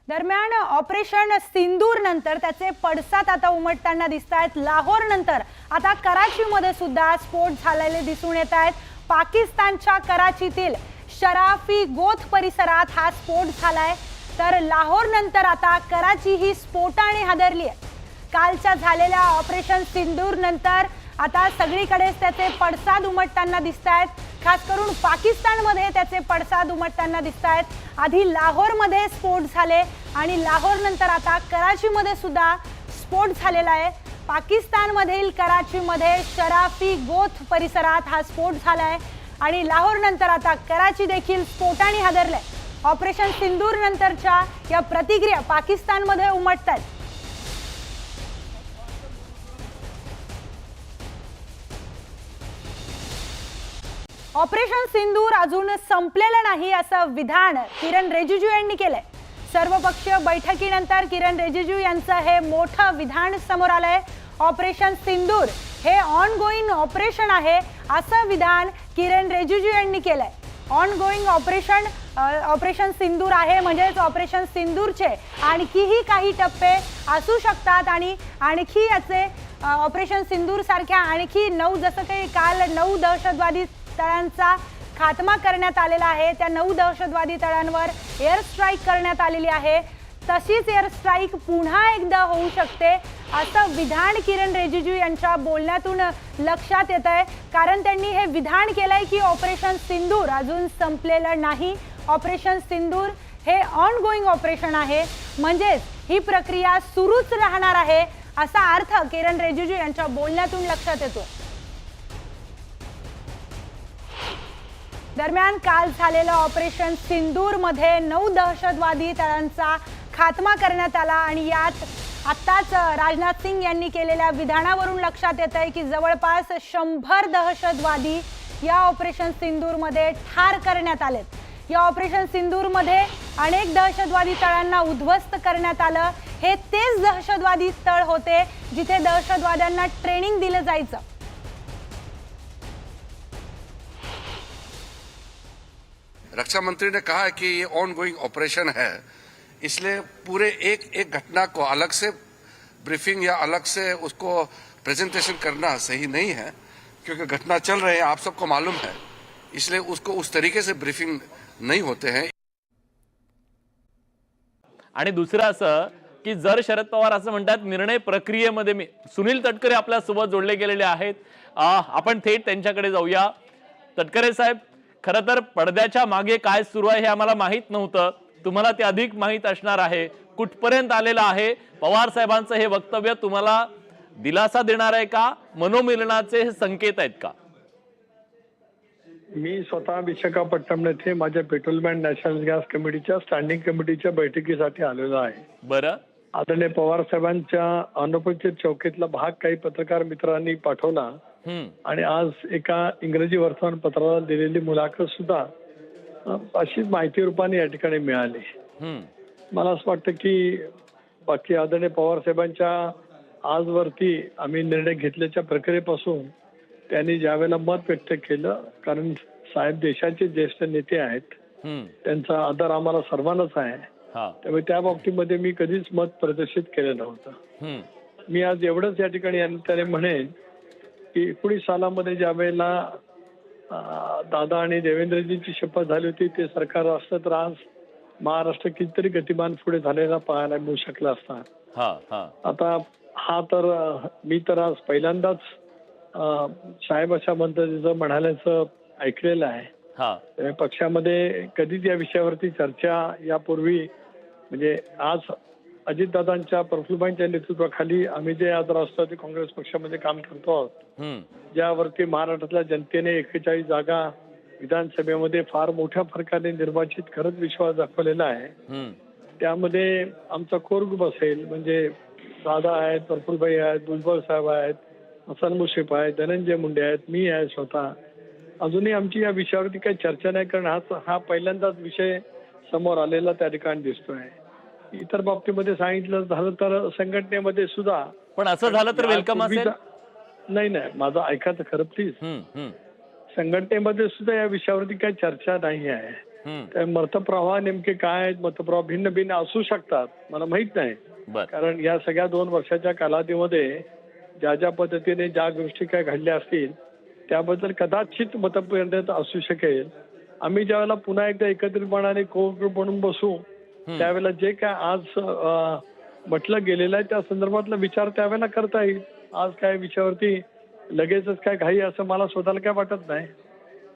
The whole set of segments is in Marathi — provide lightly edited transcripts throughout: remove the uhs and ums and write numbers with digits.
दरम्यान ऑपरेशन सिंदूर नंतर त्याचे पडसाद आता उमटताना दिसत आहेत। लाहोर नंतर आता कराचीमध्ये सुद्धा स्फोट झालेले दिसून येत आहेत। पाकिस्तानच्या कराचीतील शराफी गोथ परिसरात हा स्फोट झालाय, तर लाहोर नंतर आता कराची ही स्फोटाने हादरली आहे। कालच्या झालेल्या ऑपरेशन सिंदूर नंतर आता सगळीकडेच त्याचे पडसाद उमटताना दिसत आहेत। खास करून पाकिस्तानमध्ये त्याचे पडसाद उमटताना दिसत आहेत। आधी लाहोरमध्ये स्फोट झाले आणि लाहोर नंतर आता कराचीमध्ये सुद्धा स्फोट झालेला आहे। पाकिस्तानमधील कराचीमध्ये शराफी गोथ परिसरात हा स्फोट झालाय आणि लाहोर नंतर आता कराची देखील स्फोटाने हादरले। ऑपरेशन सिंदूर नंतरच्या या प्रतिक्रिया पाकिस्तानमध्ये उमटतात। ऑपरेशन सिंदूर अजून संपलेलं नाही असं विधान किरण रिजिजू यांनी केलंय। सर्वपक्षीय बैठकीनंतर किरण रिजिजू यांचं हे मोठं विधान समोर आलंय। ऑपरेशन सिंदूर हे ऑनगोइंग ऑपरेशन आहे असं विधान किरण रिजिजू यांनी केलंय। ऑनगोइंग ऑपरेशन सिंदूर आहे म्हणजेच ऑपरेशन सिंदूरचे आणखीही काही टप्पे असू शकतात आणि आणखी याचे ऑपरेशन सिंदूर सारख्या आणखी 9 जसं काही काल 9 दहशतवादी तळांचा खात्मा करण्यात आलेला आहे, त्या 9 दहशतवादी तळांवर एअर स्ट्राईक करण्यात आलेली आहे। तशीच एअर स्ट्राईक पुन्हा एकदा होऊ शकते असं विधान किरण रिजिजू यांच्या बोलण्यातून लक्षात येत आहे, कारण त्यांनी हे विधान केलंय की ऑपरेशन सिंदूर अजून संपलेलं नाही। ऑपरेशन सिंदूर हे ऑनगोइंग ऑपरेशन आहे, म्हणजेच ही प्रक्रिया सुरूच राहणार आहे असा अर्थ किरण रिजिजू यांच्या बोलण्यातून लक्षात येतो। दरम्यान काल झालेलं ऑपरेशन सिंदूर मध्ये 9 दहशतवादी तळांचा खात्मा करण्यात आला आणि यात आताच राजनाथ सिंग यांनी केलेल्या विधानावरून लक्षात येत आहे की जवळपास 100 दहशतवादी या ऑपरेशन सिंदूर मध्ये ठार करण्यात आलेत। या ऑपरेशन सिंदूर मध्ये अनेक दहशतवादी तळांना उद्ध्वस्त करण्यात आलं। हे तेच दहशतवादी तळ होते जिथे दहशतवाद्यांना ट्रेनिंग दिलं जायचं। रक्षा मंत्री ने कहा है कि ये ऑन गोइंग ऑपरेशन है, इसलिए पूरे एक घटना को अलग से ब्रीफिंग या अलग से उसको प्रेजेंटेशन करना सही नहीं है, क्योंकि घटना चल रहे हैं, आप सबको मालूम है, इसलिए उसको उस तरीके से ब्रीफिंग नहीं होते हैं। आणि दुसरं असं की जर शरद पवार असं म्हणतात निर्णय प्रक्रियेमध्ये मी सुनील तटकरे आपल्या सोबत जोडले गेलेले आहेत, आपण थेट त्यांच्याकडे जाऊया। तटकरे साहेब, खरं तर पडद्याच्या मागे काय सुरू आहे हे आम्हाला माहित नव्हतं, तुम्हाला ते अधिक माहित असणार आहे। कुठपर्यंत आलेलं आहे पवार साहेबांचं हे वक्तव्य? तुम्हाला दिलासा देणार आहे का, मनोमिलनाचे संकेत आहेत का? मी स्वतः विशाखापट्टणम येथे माझ्या पेट्रोलमॅन नॅशनल गॅस कमिटीच्या स्टँडिंग कमिटीच्या बैठकीसाठी आलेलो आहे। बरं, आदरणीय पवार साहेबांच्या अनुपस्थित चौकीतला भाग काही पत्रकार मित्रांनी पाठवला आणि आज एका इंग्रजी वर्तमानपत्राला दिलेली मुलाखत सुद्धा अशीच माहिती रूपाने या ठिकाणी मिळाली। मला असं वाटतं की बाकी आदरणीय पवार साहेबांच्या आजवरती आम्ही निर्णय घेतल्याच्या प्रक्रियेपासून त्यांनी ज्यावेळेला मत व्यक्त केलं, कारण साहेब देशाचे ज्येष्ठ नेते आहेत, त्यांचा आदर आम्हाला सर्वांनाच आहे, त्यामुळे त्या बाबतीमध्ये मी कधीच मत प्रदर्शित केलं नव्हतं। मी आज एवढंच या ठिकाणी त्याने म्हणेन की 19 सालामध्ये ज्या वेळेला दादा आणि देवेंद्रजींची शपथ झाली होती, ते सरकार असतं तर आज महाराष्ट्र कितीतरी गतिमान पुढे झालेला पाहायला मिळू शकला असता। आता हा तर मी तर आज पहिल्यांदाच साहेब अशा पद्धतीचं म्हणाल्याचं ऐकलेलं आहे। पक्षामध्ये कधीच या विषयावरती चर्चा यापूर्वी म्हणजे आज अजितदादांच्या प्रफुल्लभाईंच्या नेतृत्वाखाली आम्ही जे आज राष्ट्रवादी काँग्रेस पक्षामध्ये काम करतो आहोत, ज्यावरती महाराष्ट्रातल्या जनतेने 41 जागा विधानसभेमध्ये फार मोठ्या फरकाने निर्वाचित करत विश्वास दाखवलेला आहे, त्यामध्ये आमचा कोर ग्रुप असेल म्हणजे दादा आहेत, प्रफुल्लभाई आहेत, भुजबळ साहेब आहेत, हसन मुश्रीफ आहेत, धनंजय मुंडे आहेत, मी आहे स्वतः, अजूनही आमची या विषयावरती काही चर्चा नाही, कारण हा पहिल्यांदाच विषय समोर आलेला त्या ठिकाणी दिसतोय। इतर बाबतीमध्ये सांगितलं झालं तर संघटनेमध्ये सुद्धा, पण असं झालं तर वेलकम असेल? नाही, माझं ऐका तर खरं प्लीज। संघटनेमध्ये सुद्धा या विषयावरती काही चर्चा नाही आहे। त्या मतप्रवाह नेमके काय आहेत, मतप्रवाह भिन्न भिन्न असू शकतात, मला माहित नाही. बर कारण या सगळ्या 2 वर्षाच्या कालावधीमध्ये ज्या ज्या पद्धतीने ज्या गोष्टी काय घडल्या असतील त्याबद्दल कदाचित मतभेद असू शकेल. आम्ही ज्यावेळेला पुन्हा एकदा एकत्रितपणाने कोर ग्रुप म्हणून बसू त्यावेळेला जे काय आज म्हटलं गेलेलं आहे त्या संदर्भातला विचार त्यावेळेला करता येईल. आज काय विषयावरती लगेचच काय घाई असं मला स्वतःला काय वाटत नाही.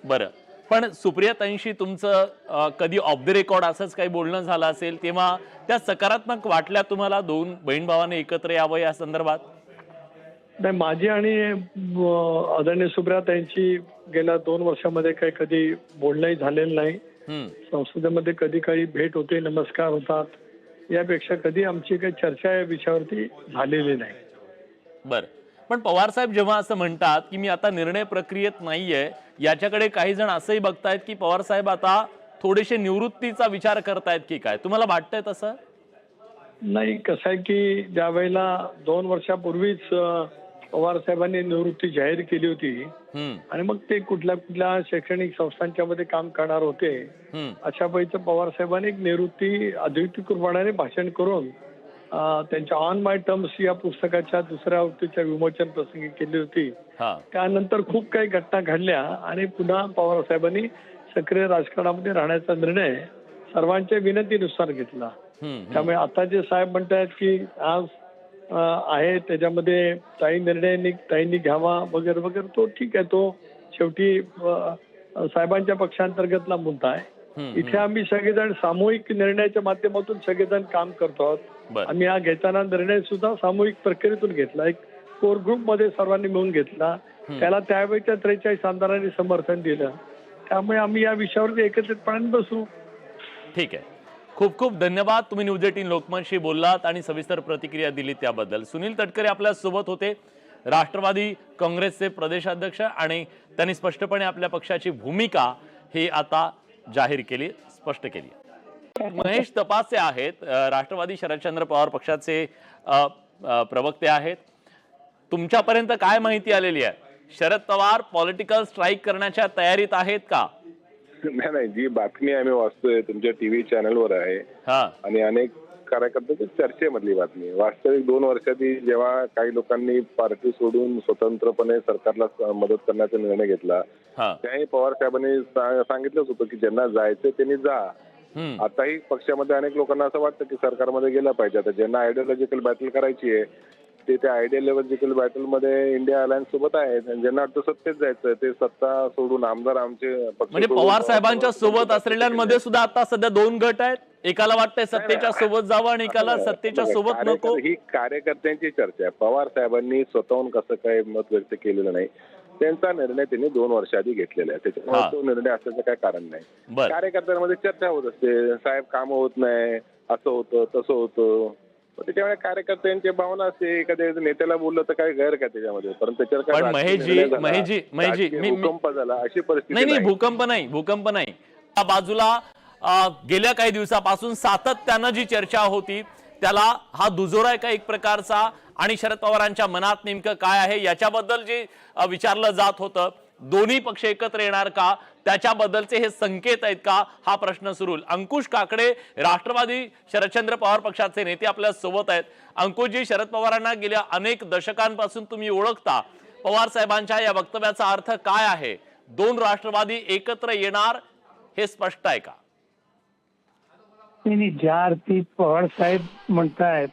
बरं, पण सुप्रियाताईंशी तुमचं कधी ऑफ द रेकॉर्ड असंच काही बोलणं झालं असेल तेव्हा त्या सकारात्मक वाटल्या तुम्हाला, 2 बहीण भावाने एकत्र यावं या संदर्भात? नाही, माझी आणि आदरणीय सुप्रियाताईंची गेल्या 2 वर्षामध्ये काही कधी बोलणंही झालेलं नाही. संसदेमध्ये कधी काही भेट होते, नमस्कार होतात, यापेक्षा कधी आमची काही चर्चा या विषयावरती झालेली नाही. बर, पण पवार साहेब जेव्हा असं म्हणतात की मी आता निर्णय प्रक्रियेत नाहीये, याच्याकडे काही जण असंही बघतायत की पवार साहेब आता थोडेसे निवृत्तीचा विचार करतायत की काय, तुम्हाला वाटतंय तसं? नाही, कसं आहे की ज्या वेळेला 2 वर्षापूर्वीच पवार साहेबांनी निवृत्ती जाहीर केली होती आणि मग ते कुठल्या कुठल्या शैक्षणिक संस्थांच्या मध्ये काम करणार होते, अशा वेळीच पवार साहेबांनी एक निवृत्ती अधिकृतपणाने भाषण करून त्यांच्या ऑन माय टर्म्स या पुस्तकाच्या 2ऱ्या आवृत्तीच्या विमोचन प्रसंगी केली होती. त्यानंतर खूप काही घटना घडल्या आणि पुन्हा पवार साहेबांनी सक्रिय राजकारणामध्ये राहण्याचा निर्णय सर्वांच्या विनंतीनुसार घेतला. त्यामुळे आता जे साहेब म्हणतायत की आज आहे त्याच्यामध्ये ताईंनी घ्यावा वगैरे वगैरे, तो ठीक आहे, तो शेवटी साहेबांच्या पक्षांतर्गतला मुद्दा आहे. इथे आम्ही सगळेजण सामूहिक निर्णयाच्या माध्यमातून सगळेजण काम करतो आहोत. आम्ही हा घेताना निर्णय सुद्धा सामूहिक प्रक्रियेतून घेतला, एक कोर ग्रुप मध्ये सर्वांनी मिळून घेतला. त्याला त्यावेळेच्या 43 आमदारांनी समर्थन दिलं. त्यामुळे आम्ही या विषयावरती एकत्रितपणे बसू. ठीक आहे, खूप खूप धन्यवाद. तुम्ही न्यूज 18 लोकमतशी बोललात आणि सविस्तर प्रतिक्रिया दिली त्याबद्दल. सुनील तटकरे आपल्या सोबत होते, राष्ट्रवादी काँग्रेसचे प्रदेशाध्यक्ष, आणि त्यांनी स्पष्टपणे आपल्या पक्षाची भूमिका ही आता जाहीर केली, स्पष्ट केली. महेश तपासे आहेत, राष्ट्रवादी शरदचंद्र पवार पक्षाचे प्रवक्ते आहेत. तुमच्यापर्यंत काय माहिती आलेली आहे? शरद पवार पॉलिटिकल स्ट्राईक करण्याच्या तयारीत आहेत का? नाही, जी बातमी आम्ही वाचतोय तुमच्या टीव्ही चॅनलवर आहे आणि अनेक कार्यकर्त्यांच्या चर्चेमधली बातमी. वास्तविक 2 वर्षांनी जेव्हा काही लोकांनी पार्टी सोडून स्वतंत्रपणे सरकारला मदत करण्याचा निर्णय घेतला, त्याही पवार साहेबांनी सांगितलंच होतं की ज्यांना जायचं त्यांनी जा. आताही पक्षामध्ये अनेक लोकांना असं वाटतं की सरकारमध्ये गेलं पाहिजे. आता ज्यांना आयडियोलॉजिकल बॅटल करायची आहे ते त्या आयडियोलॉजिकल बॅटल मध्ये इंडिया अलायन्स सोबत आहेत. ज्यांना वाटतं सत्तेत जायचं ते सत्ता सोडून आमदार आमचे म्हणजे पवार साहेबांच्या सोबत असलेल्यांमध्ये सुद्धा आता सध्या 2 गट आहेत. एकाला वाटतंय सत्तेच्या सोबत जावं आणि एकाला सत्तेच्या सोबत नको. ही कार्यकर्त्यांची चर्चा आहे. पवार साहेबांनी स्वतःहून कसं काय मत व्यक्त केलेलं नाही. त्यांचा निर्णय त्यांनी 2 वर्षाआधी घेतलेला आहे, त्याच्यामुळे तो निर्णय असल्याचं काय कारण नाही. कार्यकर्त्यांमध्ये चर्चा होत असते, साहेब कामं होत नाही, असं होतं तसं होतं. त्याच्यामुळे कार्यकर्त्यांची भावना असते, एखाद्या नेत्याला बोललं तर काय गैर का त्याच्यामध्ये, परंतु त्याच्यावर महेशजी भूकंप झाला अशी परिस्थिती नाही. भूकंप नाही. त्या बाजूला गेल्या काही दिवसापासून सातत्यानं जी चर्चा होती त्याला हा दुजोरा आहे का एक प्रकारचा, आणि शरद पवारांच्या मनात नेमकं काय आहे याच्याबद्दल जे विचारलं जात होतं, दोन्ही पक्ष एकत्र येणार का, त्याच्याबद्दलचे हे संकेत आहेत का, हा प्रश्न सुरू. अंकुश काकडे, राष्ट्रवादी शरदचंद्र पवार पक्षाचे नेते आपल्या सोबत आहेत. अंकुशजी, शरद पवारांना गेल्या अनेक दशकांपासून तुम्ही ओळखता. पवार साहेबांच्या या वक्तव्याचा अर्थ काय आहे? 2 राष्ट्रवादी एकत्र येणार हे स्पष्ट आहे का? नाही, ज्या अर्थी पवार साहेब म्हणतायत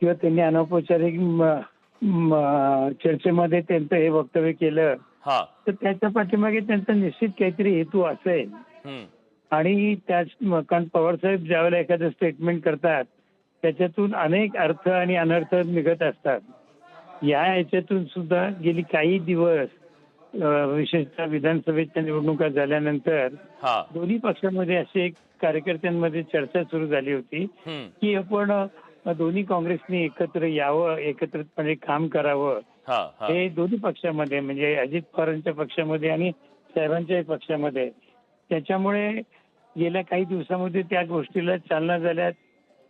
किंवा त्यांनी अनौपचारिक चर्चेमध्ये त्यांचं हे वक्तव्य केलं, तर त्याच्या पाठीमागे त्यांचा निश्चित काहीतरी हेतू असेल. आणि त्याच कारण पवार साहेब ज्यावेळेला एखादं स्टेटमेंट करतात त्याच्यातून अनेक अर्थ आणि अनर्थ निघत असतात. या याच्यातून सुद्धा गेली काही दिवस विशेषतः विधानसभेच्या निवडणुका झाल्यानंतर दोन्ही पक्षांमध्ये अशी एक कार्यकर्त्यांमध्ये चर्चा सुरू झाली होती की आपण दोन्ही काँग्रेसने एकत्र यावं, एकत्रितपणे काम करावं. हे दोन्ही पक्षामध्ये म्हणजे अजित पवारांच्या पक्षामध्ये आणि साहेबांच्याही पक्षामध्ये. त्याच्यामुळे गेल्या काही दिवसामध्ये त्या गोष्टीला चालना झाल्या.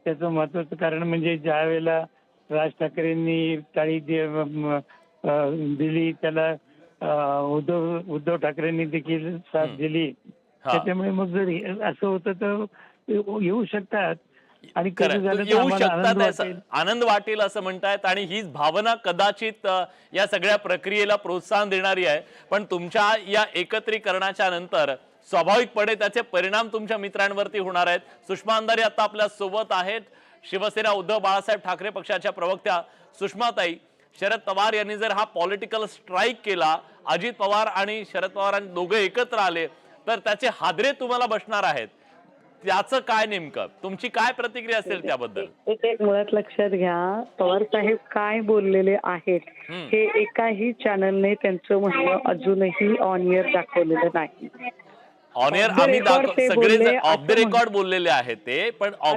त्याचं महत्वाचं कारण म्हणजे ज्या वेळेला राज ठाकरेंनी टाळी दिली, त्याला उद्धव ठाकरेंनी देखील साथ दिली त्याच्यामुळे मग जर असं होतं तर येऊ शकतात आणि कधी खरं, झालं तर येऊ आम्हाला आनंद शकतात वाटेल. आनंद वाटेल असं म्हणतायत आणि हीच भावना कदाचित या सगळ्या प्रक्रियेला प्रोत्साहन देणारी आहे. पण तुमच्या या एकत्रीकरणाच्या नंतर स्वाभाविकपणे त्याचे परिणाम तुमच्या मित्रांवरती होणार आहेत. सुषमा अंधारे आता आपल्या सोबत आहेत. शिवसेना उद्धव बाळासाहेब ठाकरे पक्षाच्या प्रवक्त्या सुषमाताई, शरद पवार यांनी जर हा पॉलिटिकल स्ट्राईक केला, अजित पवार आणि शरद पवार दोघे एकत्र आले तर त्याचे हादरे तुम्हाला बसणार आहेत. त्याचं काय नेमकं तुमची काय प्रतिक्रिया असेल त्याबद्दल? एक मुळात लक्षात घ्या, पवार साहेब काय बोललेले आहेत हे एकाही चॅनलने त्यांचं म्हणणं अजूनही ऑन एअर दाखवलेलं नाही. ऑन एअर आम्ही सगळे ऑफ द रेकॉर्ड बोललेले आहेत ते, पण ऑफ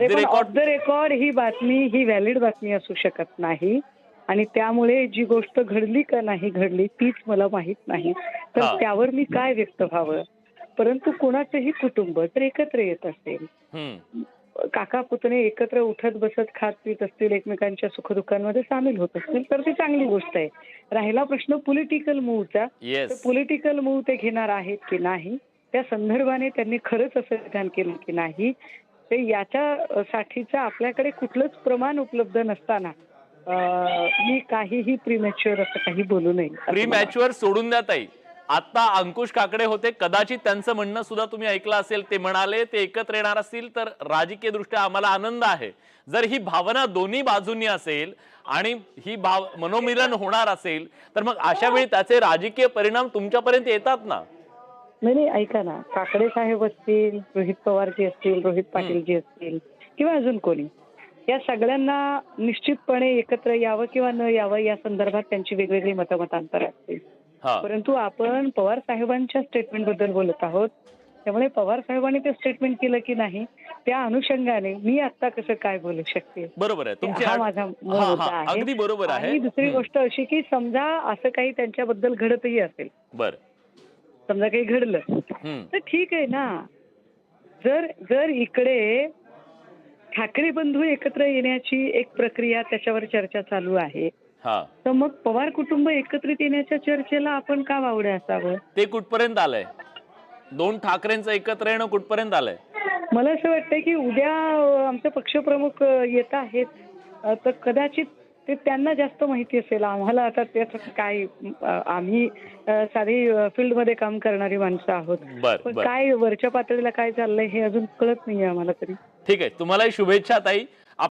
द रेकॉर्ड ही बातमी ही व्हॅलिड बातमी असू शकत नाही आणि त्यामुळे जी गोष्ट घडली का नाही घडली तीच मला माहित नाही, तर त्यावर मी काय व्यक्त व्हावं. परंतु कोणाचंही कुटुंब जर एकत्र येत असेल, काका पुतणे एकत्र उठत बसत खात पित असतील, एकमेकांच्या सुखदुःखांमध्ये सामील होत असतील तर ती चांगली गोष्ट आहे. राहिला प्रश्न पॉलिटिकल मूव्हचा, तर पॉलिटिकल मूव्ह ते घेणार आहेत की नाही, त्या संदर्भाने त्यांनी खरंच असं विधान केलं की नाही, ते याच्यासाठीचं आपल्याकडे कुठलंच प्रमाण उपलब्ध नसताना मी काहीही प्रीमॅच्युअर असं काही बोलू नये. प्रीमॅच्युअर सोडून द्या ताई. आता अंकुश काकडे होते, कदाचित त्यांचं म्हणणं सुद्धा तुम्ही ऐकलं असेल. ते म्हणाले ते एकत्र येणार असतील तर राजकीय दृष्ट्या आम्हाला आनंद आहे. जर ही भावना दोन्ही बाजूंनी असेल आणि ही मनोमिलन होणार असेल तर मग अशा वेळी त्याचे राजकीय परिणाम तुमच्यापर्यंत येतात ना. नाही ऐका ना, काकडे साहेब असतील, रोहित पवारजी असतील, रोहित पाटीलजी असतील किंवा अजून कोणी, या सगळ्यांना निश्चितपणे एकत्र यावं किंवा न यावं या संदर्भात त्यांची वेगवेगळी मतांतर असतील. परंतु आपण पवार साहेबांच्या स्टेटमेंट बद्दल बोलत आहोत, त्यामुळे पवार साहेबांनी ते स्टेटमेंट केलं की नाही त्या अनुषंगाने मी आता कसं काय बोलू शकते. बरोबर आहे, हा माझा मुद्दा आहे. अगदी बरोबर आहे. आणि दुसरी गोष्ट अशी की समजा असं काही त्यांच्याबद्दल घडतही असेल, समजा काही घडलं तर ठीक आहे ना. जर इकडे ठाकरे बंधू एकत्र येण्याची एक प्रक्रिया त्याच्यावर चर्चा चालू आहे, तर मग पवार कुटुंब एकत्रित येण्याच्या चर्चेला आपण का वावडे असावं? ते कुठपर्यंत आलंय? दोन ठाकरेंचं एकत्र येणं कुठपर्यंत आलंय? मला असं वाटतंय की उद्या आमचे पक्षप्रमुख येत आहेत, तर कदाचित ते त्यांना जास्त माहिती असेल. आम्हाला आता त्याचं काय, आम्ही साधी फील्डमध्ये काम करणारी माणसं आहोत, पण काय वरच्या पातळीला काय चाललंय हे अजून कळत नाहीये आम्हाला तरी. ठीक आहे, तुम्हालाही शुभेच्छा ताई.